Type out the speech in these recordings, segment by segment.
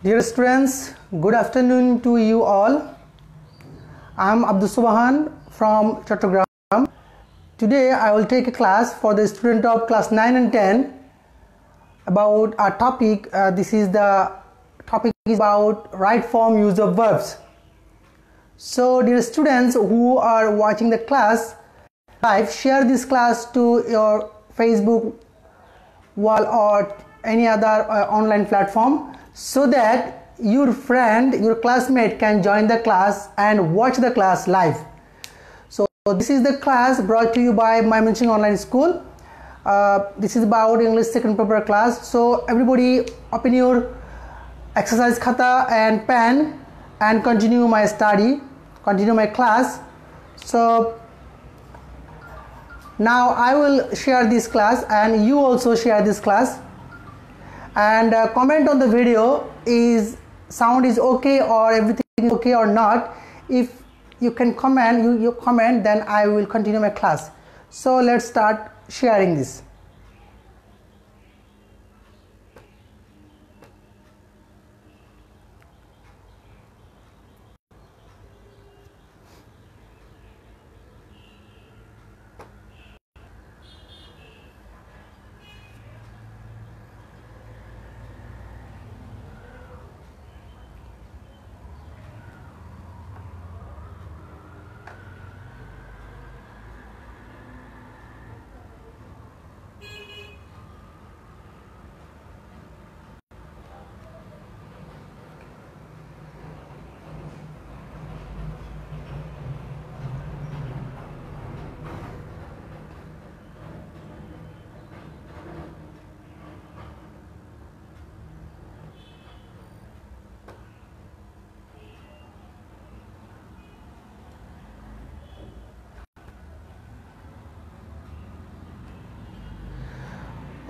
Dear students, good afternoon to you all. I am Abdul Subahan from Chattogram. Today I will take a class for the student of class 9 and 10 about our topic. This is the topic is about right form use of verbs. So dear students who are watching the class live, share this class to your Facebook wall or any other online platform so that your friend, your classmate can join the class and watch the class live. So this is the class brought to you by Mymensingh Online School. This is about English second paper class. So everybody open your exercise khata and pen and continue my study, continue my class. So now I will share this class and you also share this class, and comment on the video is sound is okay or everything is okay or not. If you can comment, you comment, then I will continue my class. So let's start sharing this.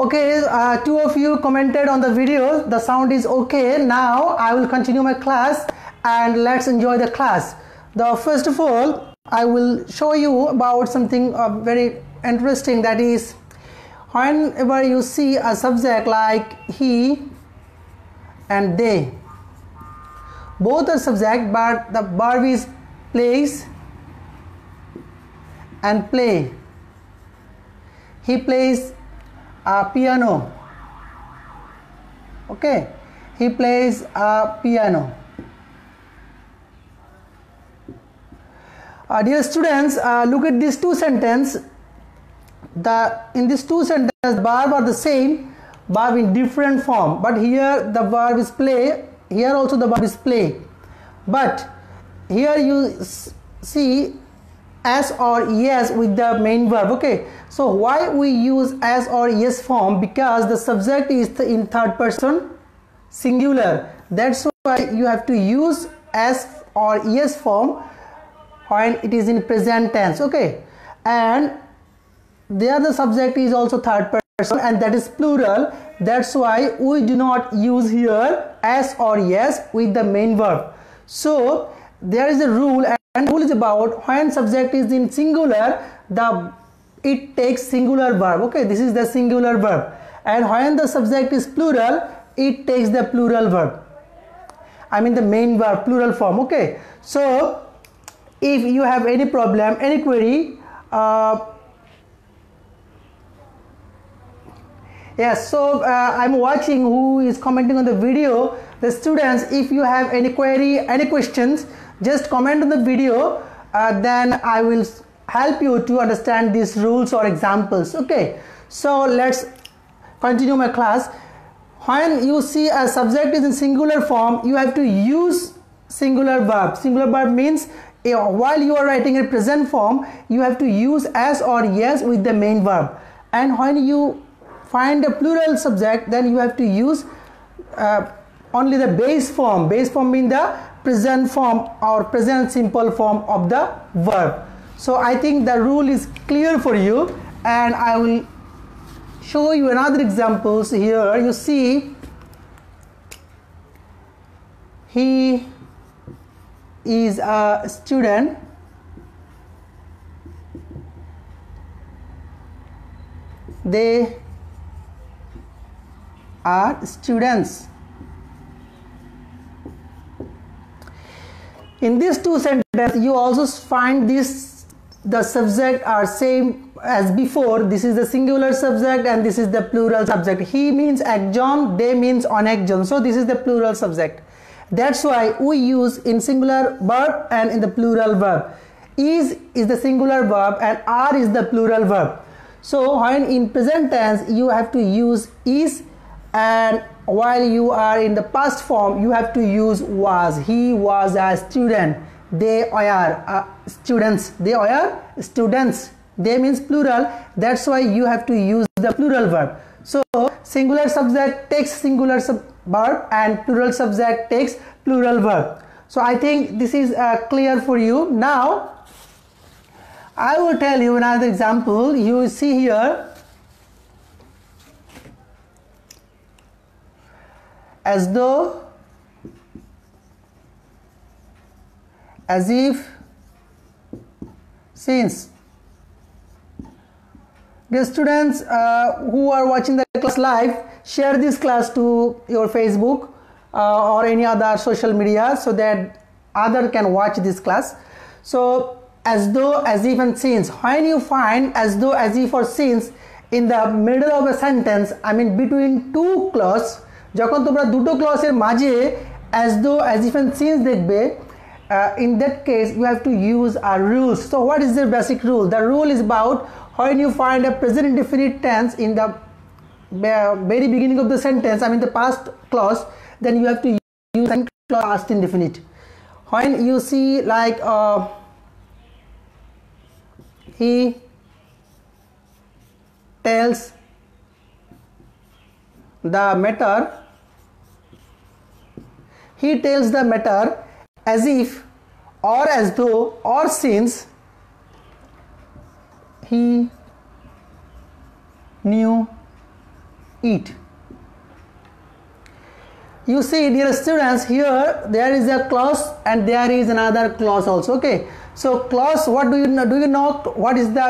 Okay, two of you commented on the video, the sound is okay. Now I will continue my class and let's enjoy the class. First of all, I will show you about something very interesting, that is whenever you see a subject like he and they, both are subject but the verb is plays and play. He plays a piano. Okay, he plays a piano. Dear students, look at these two sentences. In these two sentences, the verb are the same, verb in different form. But here the verb is play. Here also the verb is play. But here you see as or yes with the main verb. Okay, so why we use as or yes form? Because the subject is in third person singular. That's why you have to use as or yes form when it is in present tense. Okay, and there the subject is also third person and that is plural. That's why we do not use here as or yes with the main verb. So there is a rule, and the rule is about when subject is in singular, it takes singular verb. Okay, this is the singular verb. And when the subject is plural, it takes the plural verb. I mean the main verb, plural form. Okay, so if you have any problem, any query, yes, so I'm watching who is commenting on the video. The students, if you have any query, any questions, just comment on the video, then I will help you to understand these rules or examples. Okay, so let's continue my class. When you see a subject is in singular form, you have to use singular verb. Singular verb means while you are writing a present form, you have to use as or yes with the main verb. And when you find a plural subject, then you have to use only the base form. Base form means the present form or present simple form of the verb. So I think the rule is clear for you, and I will show you another examples. Here you see he is a student, they are students. In these two sentences, you also find this, the subject are same as before. This is the singular subject and this is the plural subject. He means ekjon, they means onekjon. So this is the plural subject. That's why we use in singular verb and in the plural verb. Is the singular verb and are is the plural verb. So when in present tense you have to use is, and while you are in the past form you have to use was. He was a student, they are students, they are students, they means plural. That's why you have to use the plural verb. So singular subject takes singular verb and plural subject takes plural verb. So I think this is clear for you. Now I will tell you another example. You will see here, as though, as if, since. Dear students who are watching the class live, share this class to your Facebook or any other social media so that others can watch this class. So as though, as if and since, when you find as though, as if or since in the middle of a sentence, I mean between two clause, যখন তোমরা দুটো ক্লজের মাঝে as though, as if and since দেখবে, in that case you have to use a rule. So what is the basic rule? The rule is about when you find a present indefinite tense in the very beginning of the sentence, I mean the past clause, then you have to use past indefinite. When you see like he tells the matter, he tells the matter as if or as though or since he knew it. You see, dear students, here there is a clause and there is another clause also. Okay, so clause, what do you know? Do you know what is the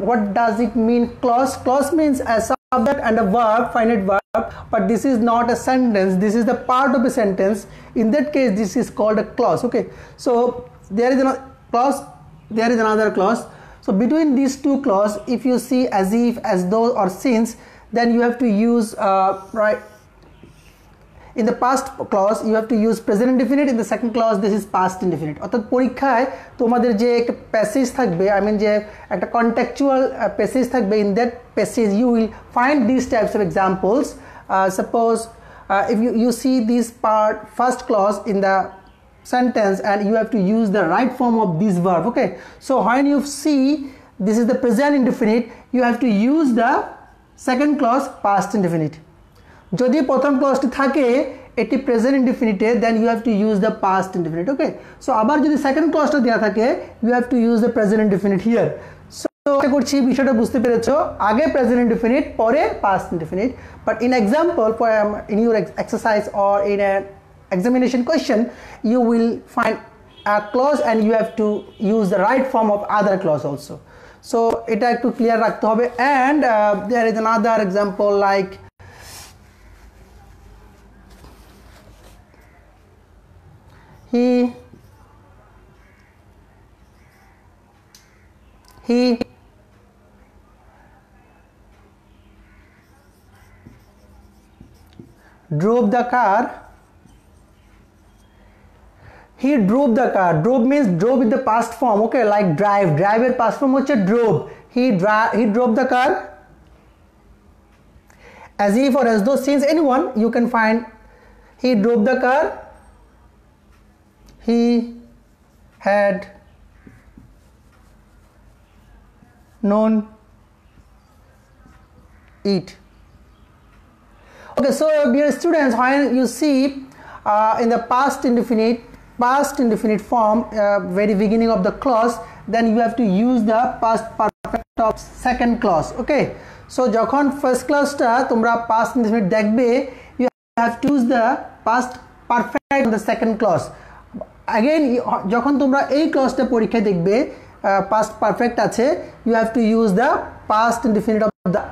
what does it mean? Clause means a subject and a verb, finite verb, but this is not a sentence, this is the part of a sentence. In that case this is called a clause. Okay, so there is a clause, there is another clause. So between these two clauses, if you see as if, as though or since, then you have to use right, in the past clause you have to use present indefinite, in the second clause this is past indefinite. অর্থাৎ পরীক্ষায় তোমাদের যে একটা passage থাকবে, I mean যে একটা contextual passage থাকবে, in that passage you will find these types of examples. Suppose if you see this part, first clause in the sentence, and you have to use the right form of this verb. Okay, so when you see this is the present indefinite, you have to use the second clause past indefinite. যদি প্রথম ক্লজটি থাকে এটি present ইনডিফিনিটে, then you have to use the past indefinite. Okay, so আবার যদি second ক্লজটা দেওয়া থাকে you have to use the present indefinite here. So আশা করছি বিষয়টা বুঝতে পেরেছো, আগে প্রেজেন্ট ইনডিফিনিট পরে past indefinite. But in example in your exercise or in an examination question you will find a clause and you have to use the right form of other clause also. So এটা একটু clear রাখতে হবে। And there is another example like he drove the car. He drove the car. Drove means drove in the past form. Okay, like drive. Drive এর past form হচ্ছে drove. He drove the car. As if or as though, since, anyone you can find he drove the car. He had known it. Okay, so dear students, when you see in the past indefinite form, very beginning of the clause, then you have to use the past perfect of second clause. Okay, so যখন first clause-টা তোমরা past indefinite দেখবে, you have to use the past perfect of the second clause. Again, যখন তোমরা এই ক্লজটা পরীক্ষায় দেখবে past perfect আছে, you have to use the past indefinite of the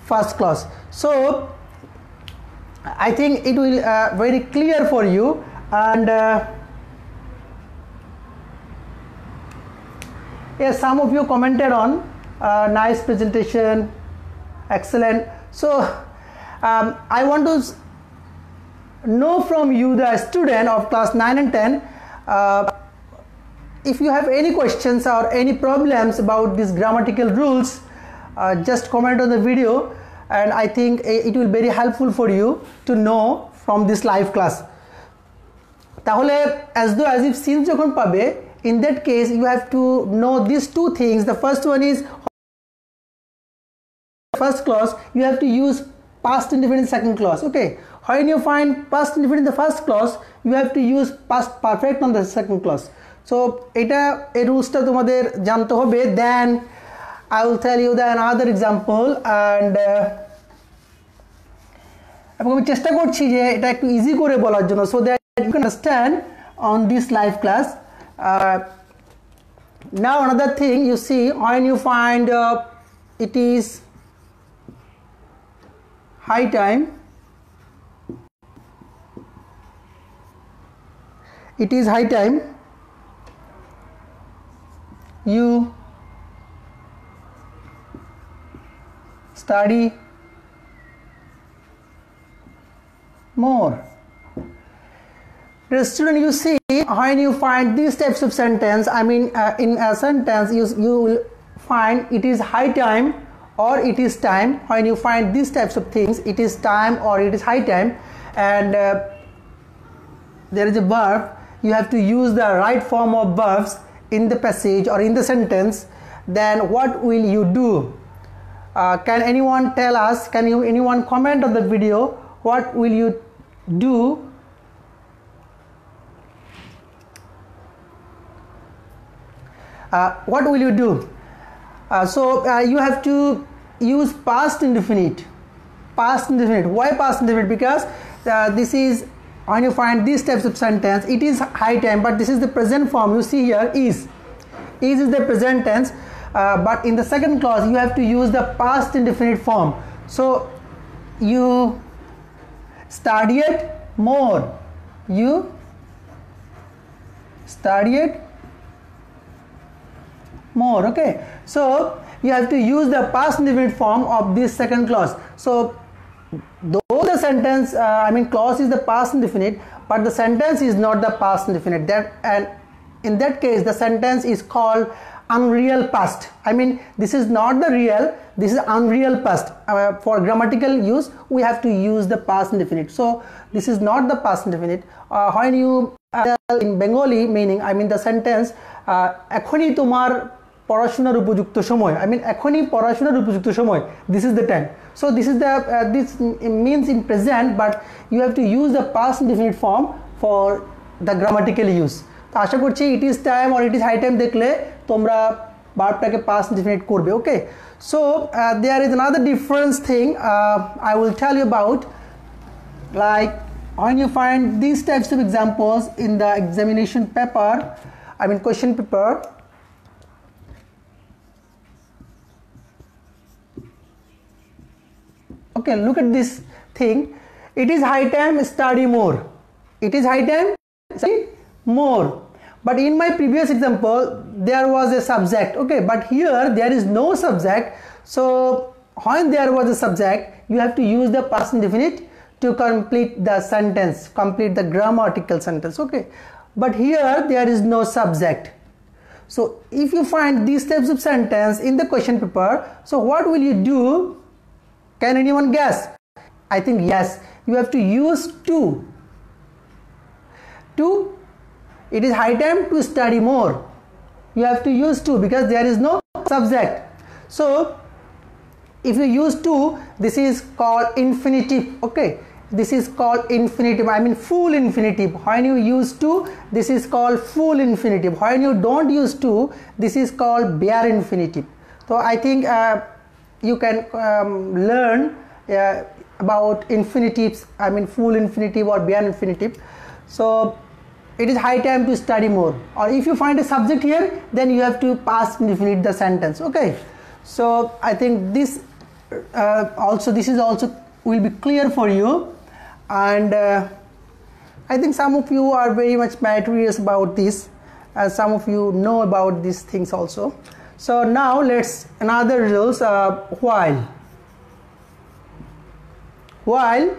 first clause. So I think it will very clear for you, and Yes, some of you commented on nice presentation, excellent. So I want to know from you, the student of class 9 and 10, if you have any questions or any problems about these grammatical rules, just comment on the video, and I think it will be very helpful for you to know from this live class. তাহলে as though as if since যখন পাবে, in that case you have to know these two things. The first one is first clause, you have to use past indefinite second clause. Okay, when you find past indefinite in the first clause, you have to use past perfect on the second clause. So এটা এই রুলসটা তোমাদের জানতে হবে. Then I will tell you the another example, and আমি চেষ্টা করছি যে এটা একটু ইজি করে বলার জন্য, so that you can understand on this live class. Now another thing, you see, when you find it is high time, it is high time you study more. The student, you see, when you find these types of sentence, I mean in a sentence you will find it is high time or it is time. When you find these types of things, it is time or it is high time, and there is a verb, you have to use the right form of verbs in the passage or in the sentence. Then what will you do? Can anyone tell us, anyone comment on the video, what will you do? What will you do? So you have to use past indefinite. Past indefinite. Why past indefinite? Because this is, when you find these types of sentence, it is high time, but this is the present form. You see here is the present tense, but in the second clause you have to use the past indefinite form. So you studied more. You studied more. Okay, so you have to use the past indefinite form of this second clause. So though the sentence clause is the past indefinite, but the sentence is not the past indefinite, and in that case the sentence is called unreal past. This is not the real, this is unreal past. For grammatical use we have to use the past indefinite, so this is not the past indefinite. When you in Bengali meaning, the sentence এখনই তোমার পড়াশোনার উপযুক্ত সময়, এখনই পড়াশোনার উপযুক্ত সময়, this is the time. So this is the this means in present, but you have to use the past indefinite form for the grammatical use. তো আশা করছি it is time or it is high time দেখলে তোমরা ভার্বটাকে past indefinite করবে. Okay, so there is another difference thing I will tell you about, like when you find these types of examples in the examination paper, question paper. Okay, look at this thing. It is high time study more. It is high time study more. But in my previous example there was a subject. Okay, but here there is no subject. So when there was a subject, you have to use the past indefinite to complete the sentence, complete the grammatical sentence. Okay, but here there is no subject. So if you find these types of sentence in the question paper, so what will you do? Can anyone guess? I think yes, you have to use to. It is high time to study more. You have to use to because there is no subject. So if you use to, this is called infinitive. Okay, this is called infinitive, full infinitive. When you use to, this is called full infinitive. When you don't use to, this is called bare infinitive. So I think you can learn about infinitives, full infinitive or bare infinitive. So it is high time to study more. Or if you find a subject here, then you have to past indefinite the sentence. Okay, so I think this is also will be clear for you, and I think some of you are very much meritorious about this. as some of you know about these things also. So now let's another rules. While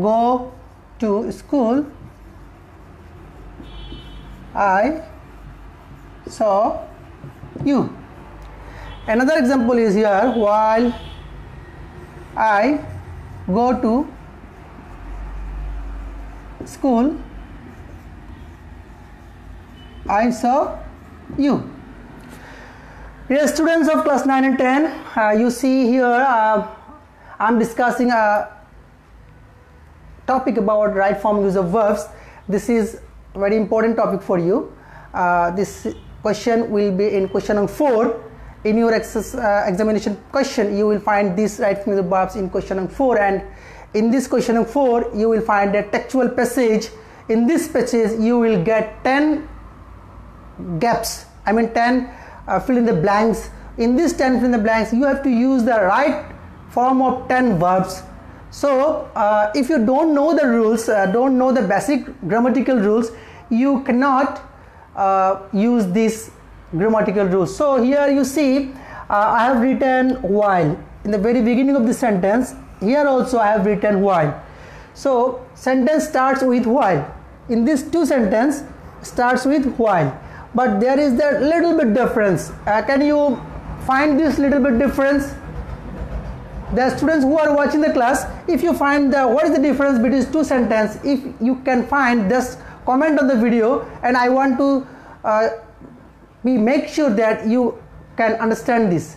go to school, I saw you. Another example is here, while I go to school, I saw you. Dear students of class 9 and 10, you see here I am discussing a topic about right form use of verbs. This is a very important topic for you. This question will be in question number 4. In your examination question, you will find this right form use of verbs in question number 4, and in this question number 4 you will find a textual passage. In this passage you will get 10 gaps, 10 fill in the blanks. In this 10 fill in the blanks you have to use the right form of 10 verbs. So if you don't know the rules, don't know the basic grammatical rules, you cannot use these grammatical rules. So here you see I have written while in the very beginning of the sentence. Here also I have written while. So sentence starts with while. In this two sentence starts with while, but there is that little bit difference. Can you find this little bit difference? The students who are watching the class, if you find what is the difference between two sentences, if you can find, just comment on the video, and I want to make sure that you can understand this.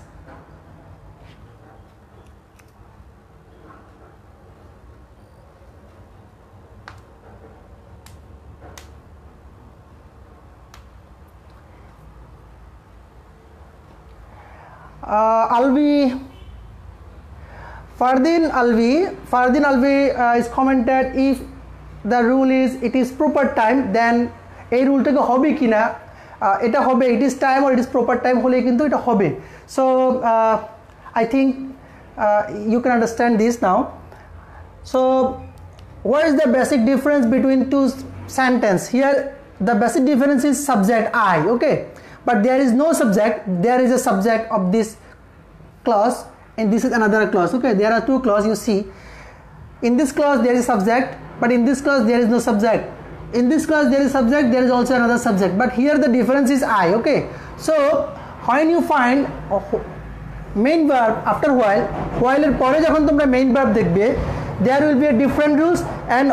Fardin Alvi is commented, if the rule is it is proper time, then a rule take hobe kina eta hobe, it is time or it is proper time hole kintu eta hobe. So I think you can understand this now. So what is the basic difference between two sentences? Here the basic difference is subject I, okay, but there is no subject. There is a subject of this clause and this is another clause, okay. There are two clauses, you see. In this clause there is subject, but in this clause there is no subject. In this clause there is subject, there is also another subject, but here the difference is I, okay. So when you find main verb after while এর পরে যখন তোমরা main verb দেখবে, there will be a different rules, and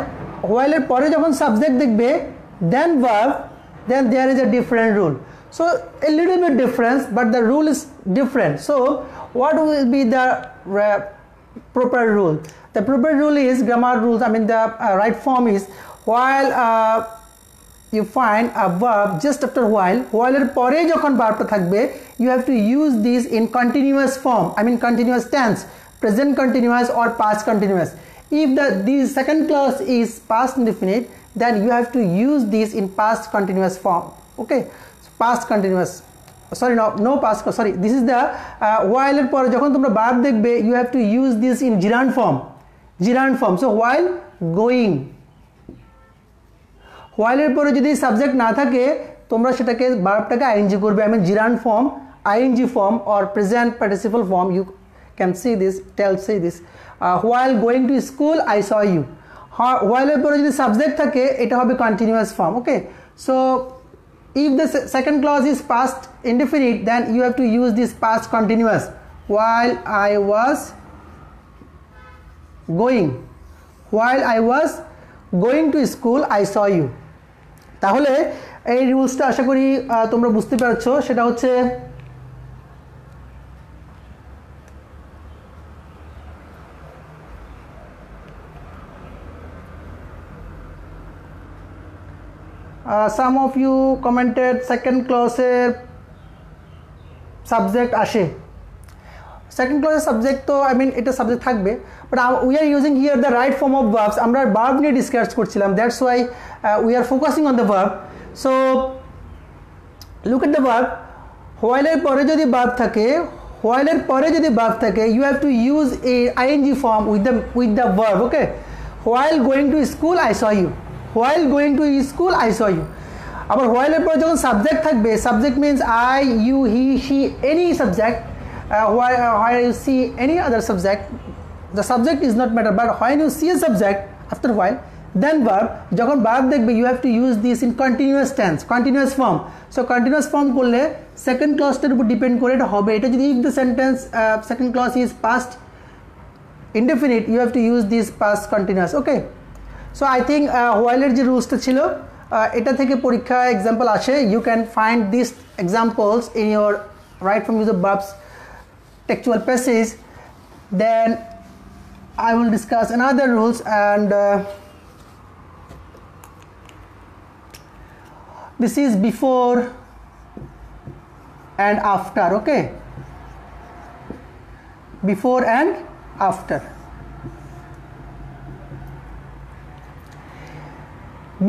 while এর পরে যখন subject দেখবে then verb, then there is a different rule. So a little bit difference, but the rule is different. So what will be the proper rule? The proper rule is grammar rules. The right form is while you find a verb just after while এর পরে যখন ভার্বটা থাকবে, you have to use this in continuous form, continuous tense, present continuous or past continuous. If the second clause is past indefinite, then you have to use this in past continuous form, okay. So past continuous, sorry, no past, sorry, this is the while এর পরে যখন তোমরা verb দেখবে, you have to use this in gerund form. So while going, while এর পরে যদি subject না থাকে তোমরা সেটাকে ভার্বটাকে আইএনজি করবে, gerund form, ing form or present participle form. You can see this, say this, while going to school I saw you. While এর পরে যদি সাবজেক্ট থাকে এটা হবে continuous form, okay. So if the second clause is past indefinite, then you have to use this past continuous. While I was going to school I saw you. তাহলে এই রুলসটা আশা করি তোমরা বুঝতে পারছো। সেটা হচ্ছে some of you commented second clause subject আসে। second clause subject তো এটা subject থাকবে, but we are using here the right form of verbs. আমরা verb নিয়ে ডিসকাস করছিলাম, that's why we are focusing on the verb. So look at the verb. while এর পরে যদি verb থাকে, you have to use a ing form with the verb, okay. While going to school I saw you. While going to school I saw you. আবার while এর পরে যখন subject থাকবে, subject means I, you, he, she, any subject, while you see any other subject, the subject is not matter, but when you see a subject after a while, then verb, যখন verb দেখবে you have to use this in continuous tense, continuous form. So continuous form করলে second clause-টার উপর depend করে এটা হবে। এটা যদি if the sentence second clause is past indefinite, you have to use this past continuous. Okay, so I think while এর যে রুলসটা ছিল এটা থেকে পরীক্ষা এক্সাম্পল আসে। You can find these examples in your right from use of verbs textual passage. Then I will discuss another rules, and this is before and after. Okay, before and after.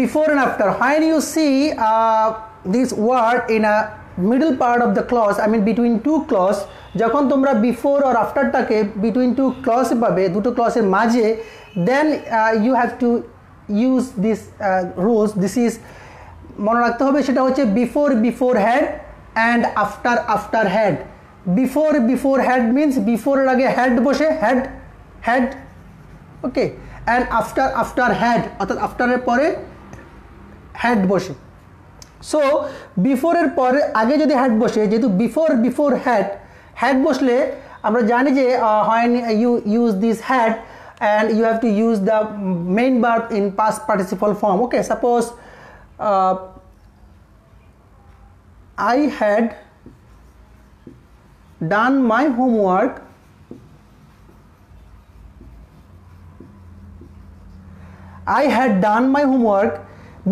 Before and after, when you see this word in a middle part of the clause, I mean between two clause, যখন তোমরা before or after টাকে between two clause পাবে, দুটো ক্লজের মাঝে, then you have to use this rules. This is মনে রাখতে হবে, সেটা হচ্ছে before before had and after after had. Before before had means before এর আগে had বসে, had, okay, and after after had অর্থাৎ after এর পরে had বসে। সো বিফোর এর পরে আগে যদি হ্যাড বসে, যেহেতু বিফোর হ্যাড বসলে আমরা জানি যে when you use this had and you have to use the main verb in past participle form. Okay, suppose I had done my homework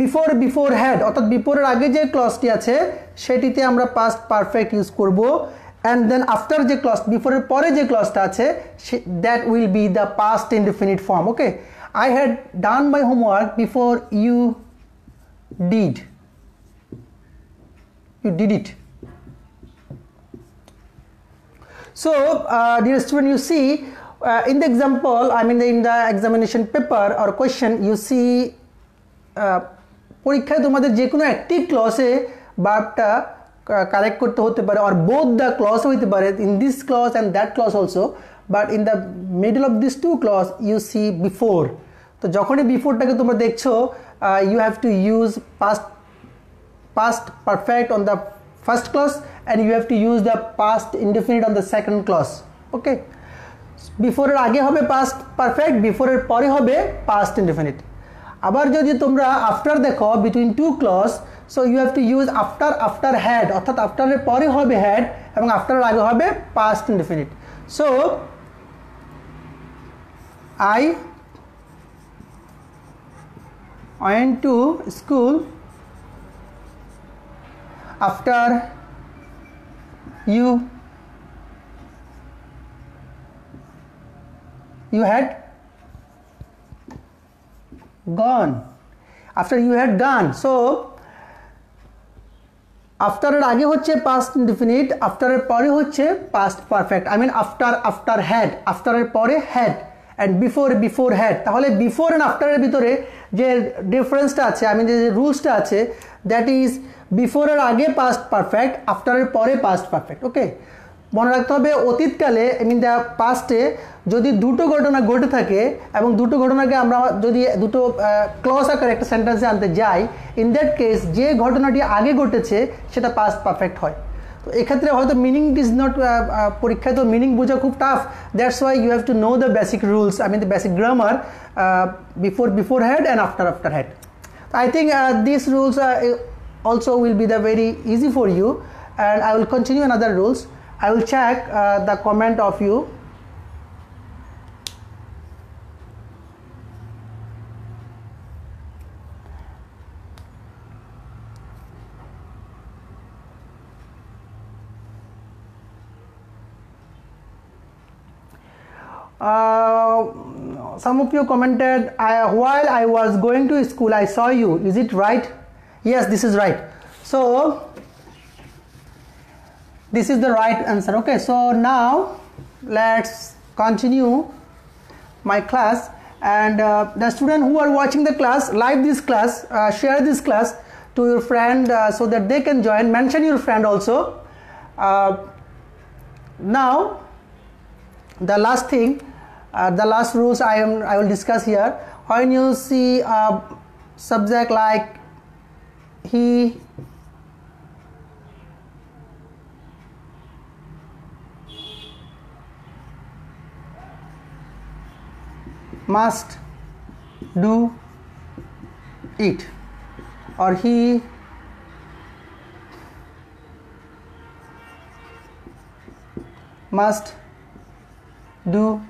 before had, অর্থাৎ বিফোর এর আগে যে ক্লজটি আছে সেটিতে আমরা পাস্ট পারফেক্ট ইউজ করব, and then after যে clause before এর পরে যে ক্লজটা আছে that will be the past indefinite form. Okay, I had done my homework before you did it. So dear student, you see in the example, I mean in the examination paper or question, you see পরীক্ষায় তোমাদের যে কোনো একটি ক্লজে ভার্বটা correct করতে হতে পারে, or both the clause হতে পারে, in this clause and that clause also, but in the middle of these two clause you see before. তো যখনই বিফোরটাকে তোমরা দেখছো you have to use past perfect on the first clause and you have to use the past indefinite on the second clause. Okay, before এর আগে হবে past perfect, before এর পরে হবে past indefinite. আবার যদি তোমরা আফটার দেখো between two clause, so you have to use after had, অর্থাৎ আফটারের পরে হবে হ্যাড এবং আফটারের আগে হবে past indefinite. So I went to school after you had gone, after you had gone. So after এর আগে হচ্ছে past indefinite, after এর পরে হচ্ছে past perfect, I mean after had, after এর পরে had, and before had. তাহলে before and after এর ভিতরে যে ডিফারেন্সটা আছে, I mean যে রুলসটা আছে, that is before এর আগে past perfect, after এর পরে past perfect. Okay, মনে রাখতে হবে অতীতকালে I mean the পাস্টে যদি দুটো ঘটনা ঘটে থাকে এবং দুটো ঘটনাকে আমরা যদি দুটো ক্লজ আকারে একটা সেন্টেন্সে আনতে যাই, ইন দ্যাট কেস যে ঘটনাটি আগে ঘটেছে সেটা পাস্ট পারফেক্ট হয়। তো এক্ষেত্রে হয়তো মিনিং ইজ নট, পরীক্ষায় তো মিনিং বোঝা খুব tough, that's why you have to know the basic rules, I mean the basic grammar, before had and after had. I think these rules also will be the very easy for you, and I will continue another rules. I will check the comment of you. Some of you commented, while I was going to school I saw you. Is it right? Yes, this is right. So this is the right answer. Okay, so now let's continue my class, and the student who are watching the class, like this class, share this class to your friend so that they can join. Mention your friend also. Now the last thing, the last rules I will discuss here. When you see a subject like he, must do it, or he must do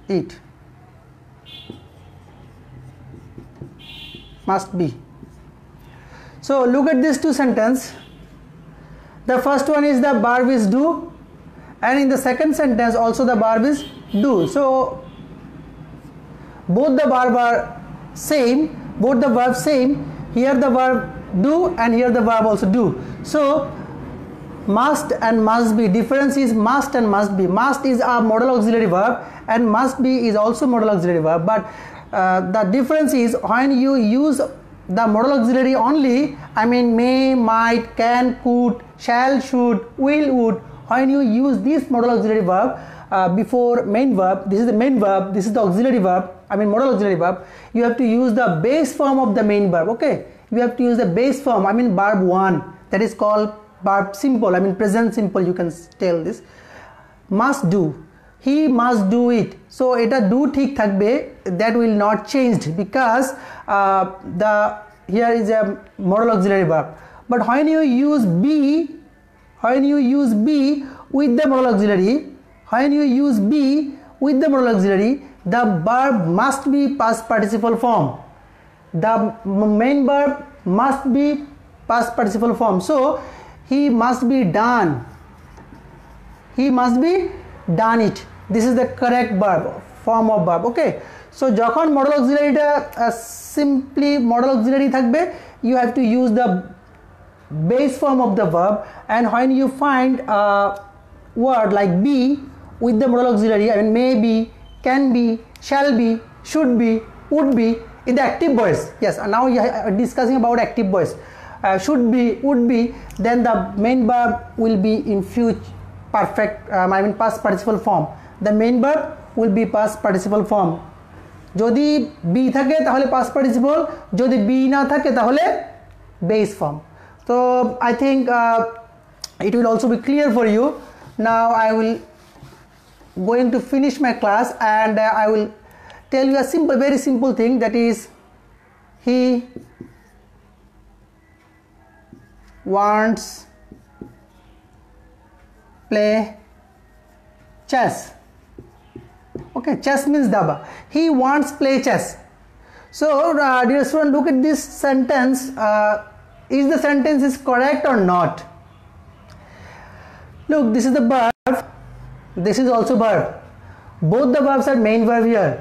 it, must be. So look at these two sentences. The first one is the verb is do, and in the second sentence also the verb is do. So both the verb are same, both the verbs same. Here the verb do and here the verb also do. So must and must be, difference is must and must be. Must is a modal auxiliary verb and must be is also modal auxiliary verb, but the difference is when you use the modal auxiliary only, I mean may, might, can, could, shall, should, will, would, when you use this modal auxiliary verb before main verb, this is the main verb, this is the auxiliary verb, I mean modal auxiliary verb, you have to use the base form of the main verb. Okay, you have to use the base form, I mean verb 1, that is called verb simple, I mean present simple, you can tell this. Must do, he must do it. So eta do thik thakbe, that will not change because here is a modal auxiliary verb. But when you use be, with the modal auxiliary, the verb must be past participle form. The main verb must be past participle form. So he must be done. He must be done it. This is the correct verb, form of verb. Okay. So যখন modal auxiliary simply modal auxiliary থাকবে, you have to use the base form of the verb, and when you find a word like be with the modal auxiliary, I mean may be, can be, shall be, should be, would be in the active voice. Yes, now you are discussing about active voice. Should be, would be, then the main verb will be in future perfect, I mean past participle form. The main verb will be past participle form. যদি B থাকে তাহলে past participle, যদি B না থাকে তাহলে base form. So I think it will also be clear for you. Now I will going to finish my class, and I will tell you a simple, very simple thing, that is he wants play chess. Okay, chess means daba. He wants play chess. So dear student, look at this sentence. Is the sentence is correct or not? Look, this is the verb, this is also verb. Both the verbs are main verb here.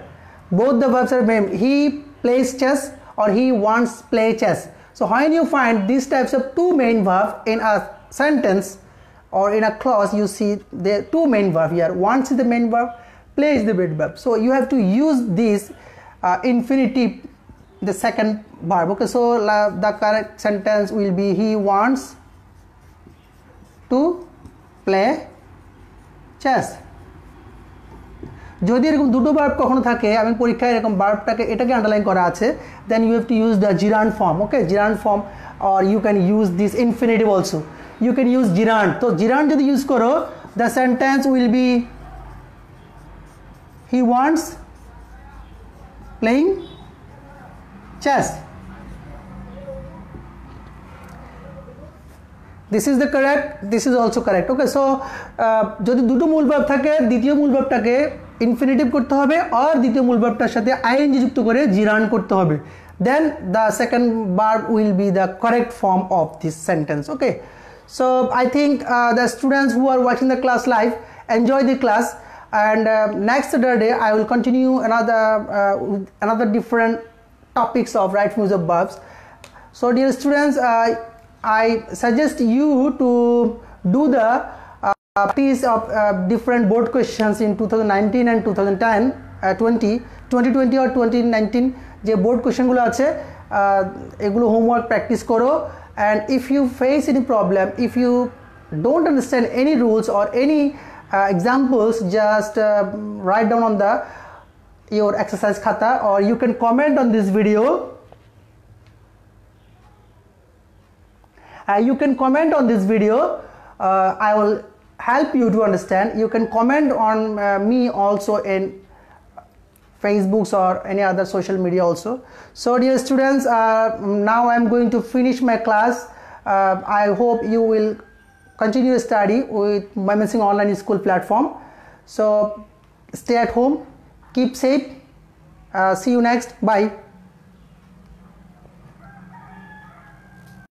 Both the verbs are main. He plays chess or he wants play chess. So when you find these types of two main verbs in a sentence or in a clause, you see the two main verb here. Wants is the main verb, play is the main verb. So you have to use this infinitive, the second verb. Okay, so the correct sentence will be he wants to play chess. যদি এরকম দুটো verb কখনো থাকে, আমি পরীক্ষায় এরকম ভার্বটাকে এটাকে underline করা আছে, then you have to use the gerund form. Okay, gerund form, or you can use this infinitive also. You can use gerund. তো gerund যদি ইউজ করো, the sentence will be he wants playing chess. This is the correct, this is also correct. Okay, so যদি দুটো মূল verb থাকে, দ্বিতীয় মূল ভার্বটাকে infinitive করতে হবে আর দ্বিতীয় মূল ভার্বটার সাথে আইএনজি যুক্ত করে জিরান করতে হবে, then the second verb will be the correct form of this sentence. Okay, so I think the students who are watching the class live enjoy the class, and next Saturday I will continue another different topics of right forms of verbs. So dear students, I suggest you to do the practice of different board questions in 2019 and 2020 or 2019 যে board কোশ্চেনগুলো আছে এগুলো homework practice করো and if you face any problem, if you don't understand any rules or any examples, just write down on the your exercise khata, or you can comment on this video. You can comment on this video. I will help you to understand. You can comment on me also in Facebooks or any other social media also. So dear students, now I am going to finish my class. I hope you will continue to study with Mymensingh online school platform. So stay at home, keep safe, see you next, bye.